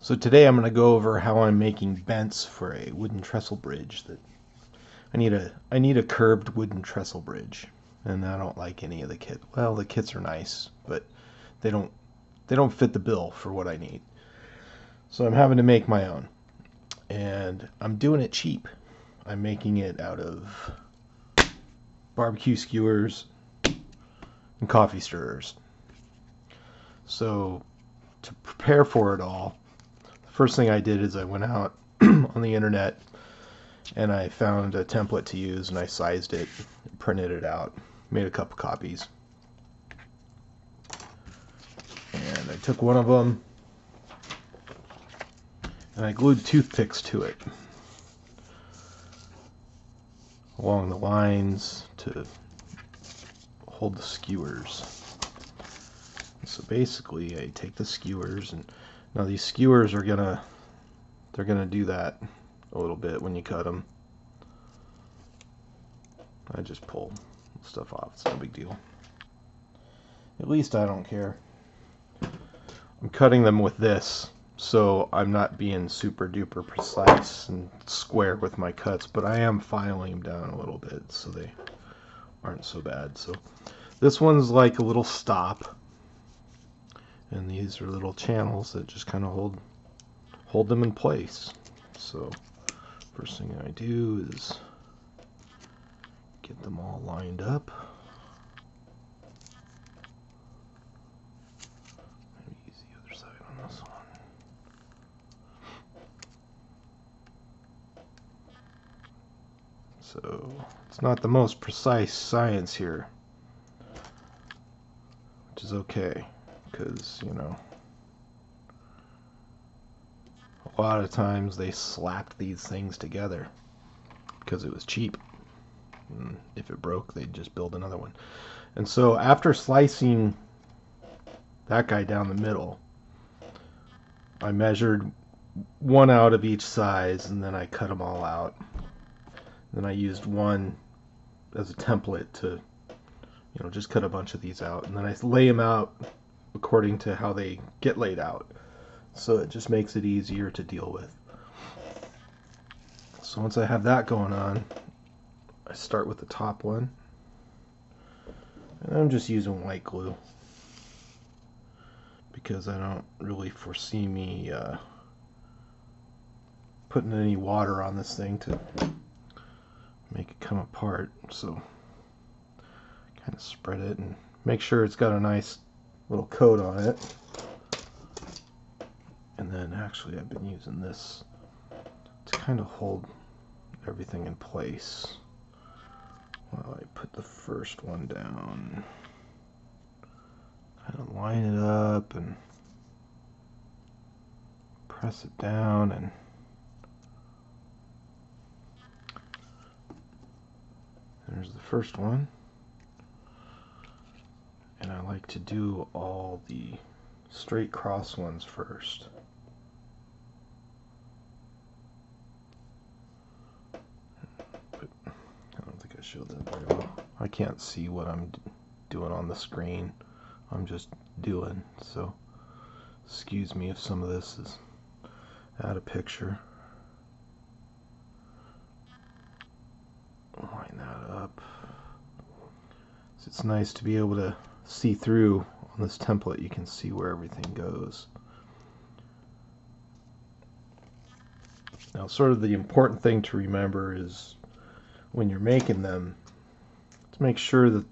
So today I'm going to go over how I'm making bents for a wooden trestle bridge. That I need a curved wooden trestle bridge, and I don't like any of the kit. Well, the kits are nice, but they don't fit the bill for what I need. So I'm having to make my own, and I'm doing it cheap. I'm making it out of barbecue skewers and coffee stirrers. So to prepare for it all, the first thing I did is I went out on the internet and I found a template to use, and I sized it, printed it out, made a couple copies. And I took one of them and I glued toothpicks to it along the lines to hold the skewers. So basically I take the skewers, and now these skewers are they're gonna do that a little bit when you cut them. I just pull stuff off, it's no big deal. At least I don't care. I'm cutting them with this, so I'm not being super duper precise and square with my cuts, but I am filing them down a little bit so they aren't so bad. So this one's like a little stop, and these are little channels that just kind of hold them in place. So first thing I do is get them all lined up. Maybe use the other side on this one. So it's not the most precise science here, which is okay, because, you know, a lot of times they slapped these things together because it was cheap. And if it broke, they'd just build another one. And so after slicing that guy down the middle, I measured one out of each size, and then I cut them all out. Then I used one as a template to, you know, just cut a bunch of these out, and then I lay them out according to how they get laid out. So it just makes it easier to deal with. So once I have that going on, I start with the top one, and I'm just using white glue because I don't really foresee me putting any water on this thing to make it come apart. So kind of spread it and make sure it's got a nice little coat on it. And then actually I've been using this to kind of hold everything in place while I put the first one down. Kind of line it up and press it down, and there's the first one. And I like to do all the straight cross ones first. But I don't think I showed that very well. I can't see what I'm doing on the screen. I'm just doing, so excuse me if some of this is out of picture. Line that up. So it's nice to be able to see through on this template. You can see where everything goes. Now, sort of the important thing to remember is when you're making them, to make sure that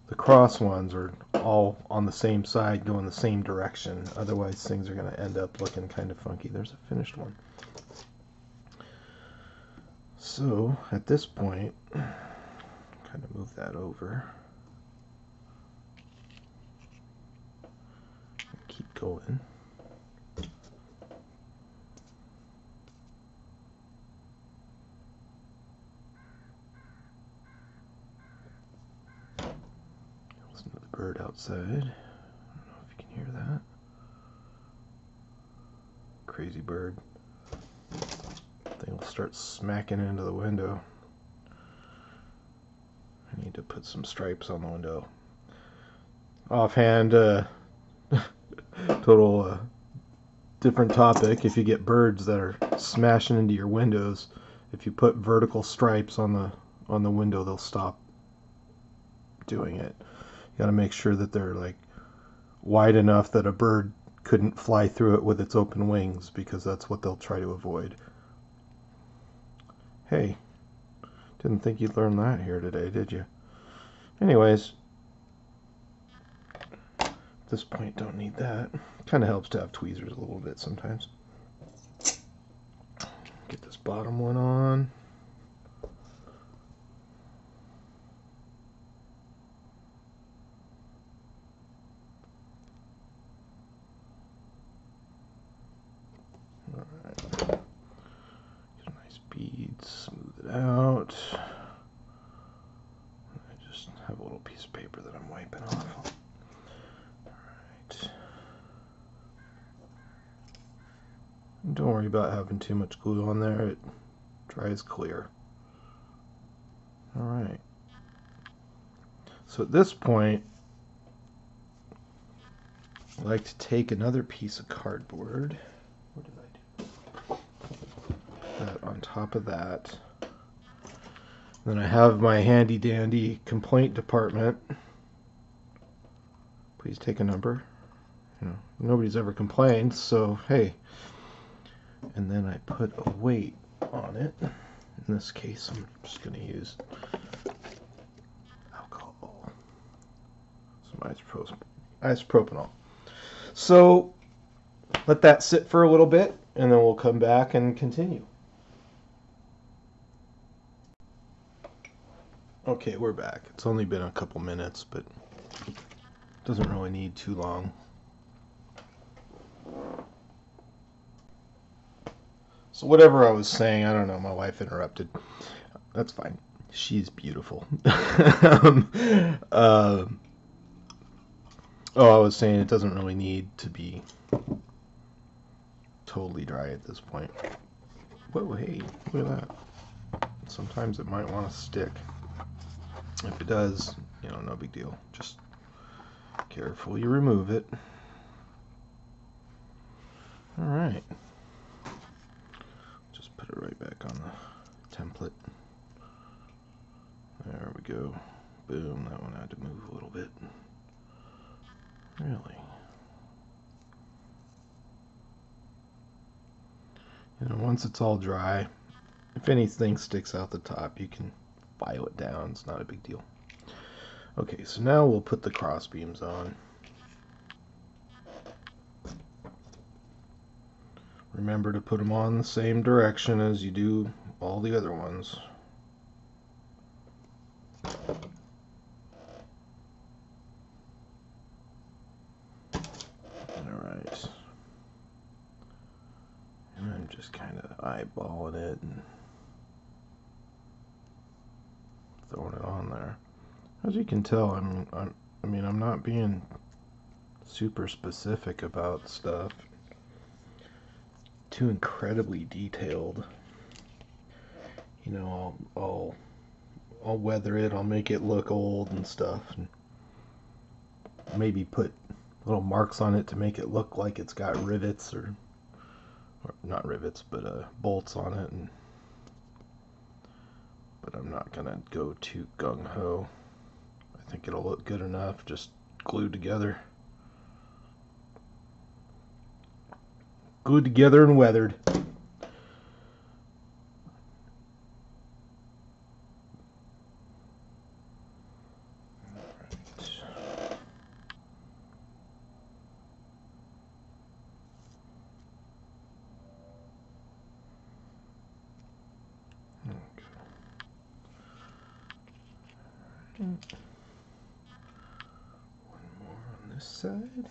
the cross ones are all on the same side, going the same direction. Otherwise, things are going to end up looking kind of funky. There's a finished one. So, at this point, kind of move that over. Keep going. Listen to the bird outside. I don't know if you can hear that. Crazy bird. Thing will start smacking into the window. I need to put some stripes on the window. Offhand, total different topic. If you get birds that are smashing into your windows, if you put vertical stripes on the window, they'll stop doing it. You got to make sure that they're like wide enough that a bird couldn't fly through it with its open wings, because that's what they'll try to avoid. Hey, didn't think you'd learn that here today, did you? Anyways, at this point, don't need that. Kind of helps to have tweezers a little bit sometimes. Get this bottom one on. Alright. Get a nice bead, smooth it out. I just have a little piece of paper that I'm wiping off. Alright. Don't worry about having too much glue on there. It dries clear. Alright. So at this point, I like to take another piece of cardboard. What did I do? That on top of that. Then I have my handy dandy complaint department. Please take a number. You know, nobody's ever complained, so hey. And then I put a weight on it. In this case, I'm just going to use alcohol, some isopropanol. So let that sit for a little bit, and then we'll come back and continue. Okay, we're back. It's only been a couple minutes, but it doesn't really need too long. So whatever I was saying, I don't know, my wife interrupted. That's fine. She's beautiful. Oh, I was saying it doesn't really need to be totally dry at this point. Whoa, hey, look at that. Sometimes it might want to stick. If it does, you know, no big deal. Just carefully remove it. Alright. Just put it right back on the template. There we go. Boom, that one had to move a little bit. Really? You know, once it's all dry, if anything sticks out the top, you can file it down. It's not a big deal. Okay, so now we'll put the cross beams on. Remember to put them on the same direction as you do all the other ones. Alright. And I'm just kind of eyeballing it and throwing it on there. As you can tell, I'm not being super specific about stuff. Too incredibly detailed. You know, I'll weather it. I'll make it look old and stuff, and maybe put little marks on it to make it look like it's got rivets or not rivets, but bolts on it. But I'm not gonna go too gung-ho. I think it'll look good enough, just glued together. Glued together and weathered. One more on this side.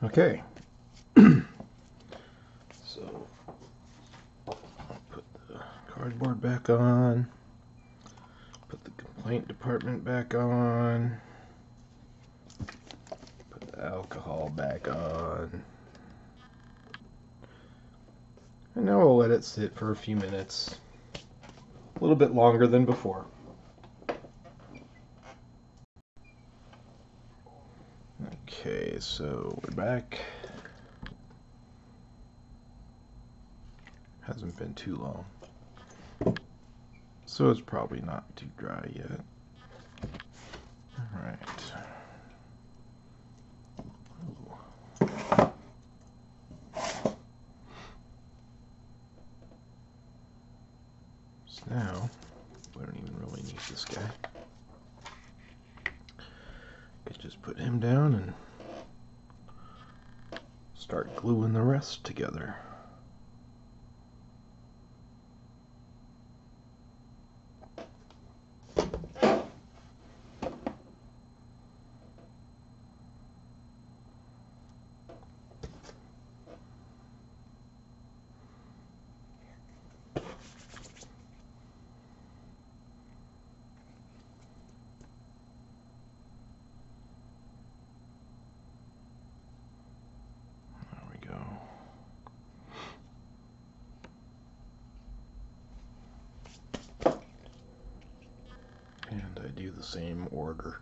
Okay. So I'll put the cardboard back on, put the complaint department back on, put the alcohol back on, and now we'll let it sit for a few minutes, a little bit longer than before. Okay, so we're back. Hasn't been too long, so it's probably not too dry yet. All right. So now we don't even really need this guy. Could just put him down and start gluing the rest together. And I do the same order.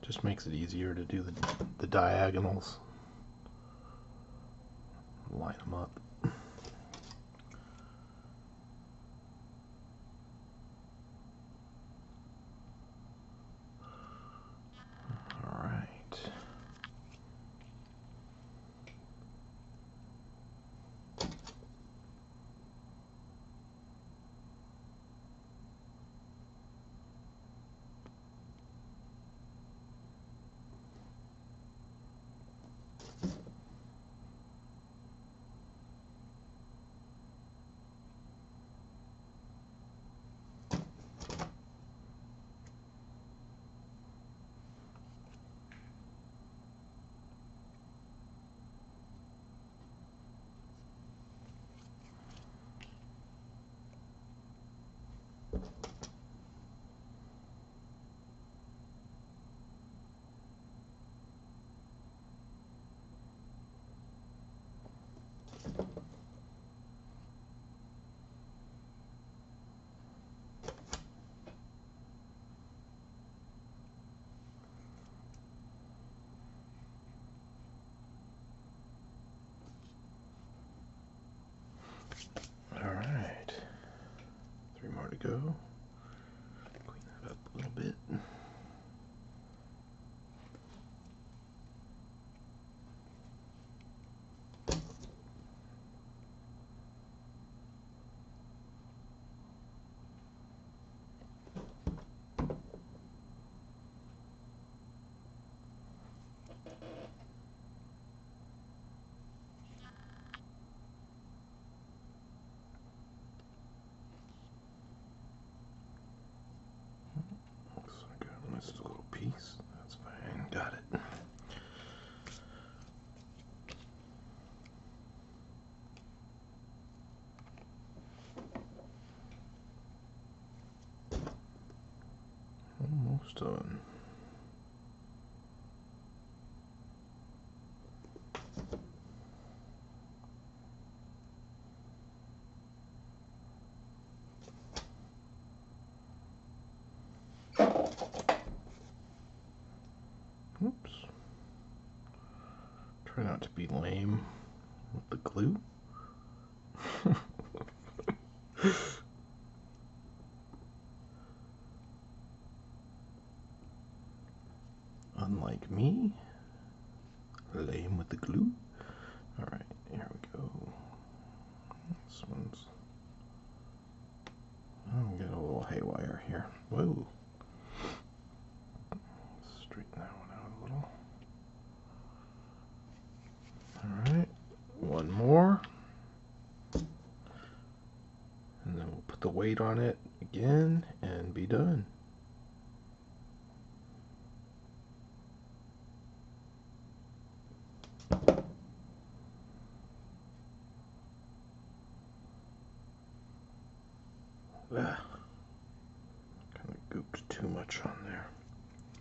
Just makes it easier to do the diagonals. Line them up. All right. All right. 3 more to go. Clean that up a little bit. Looks like I missed a little piece. That's fine. Got it. Almost done. Oops. Try not to be lame with the glue. Unlike me, lame with the glue. All right, here we go. This one's, I'm getting a little haywire here. Whoa. Straighten that one out a little. All right, one more. And then we'll put the weight on it again and be done. Kind of gooped too much on there.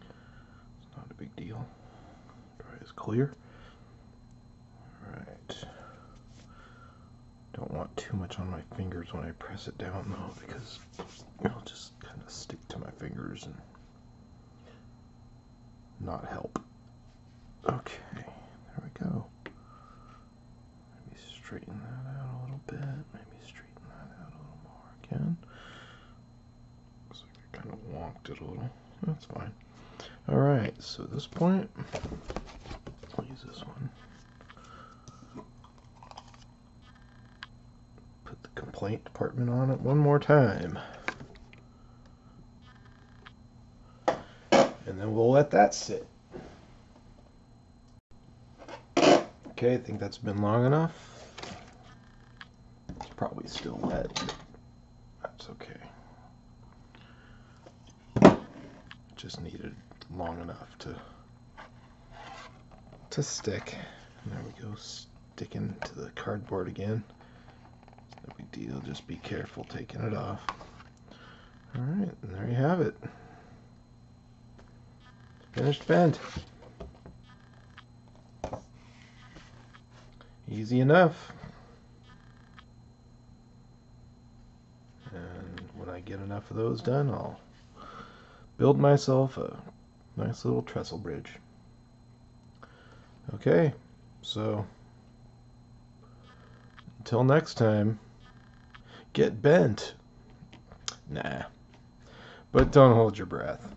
It's not a big deal. Dry as clear. Alright. Don't want too much on my fingers when I press it down though, because it'll just kind of stick to my fingers and not help. Okay, there we go. Maybe straighten that out a little bit. Maybe straighten that out a little more again. Looks like I kind of wonked it a little. That's fine. Alright, so at this point, I'll use this one. Put the complaint department on it one more time. And then we'll let that sit. Okay, I think that's been long enough. It's probably still wet, but that's okay. Just needed long enough to stick. And there we go, sticking to the cardboard again. No big deal, just be careful taking it off. Alright, and there you have it. Finished vent. Easy enough. And when I get enough of those done, I'll build myself a nice little trestle bridge. Okay, so until next time, get bent. Nah, but don't hold your breath.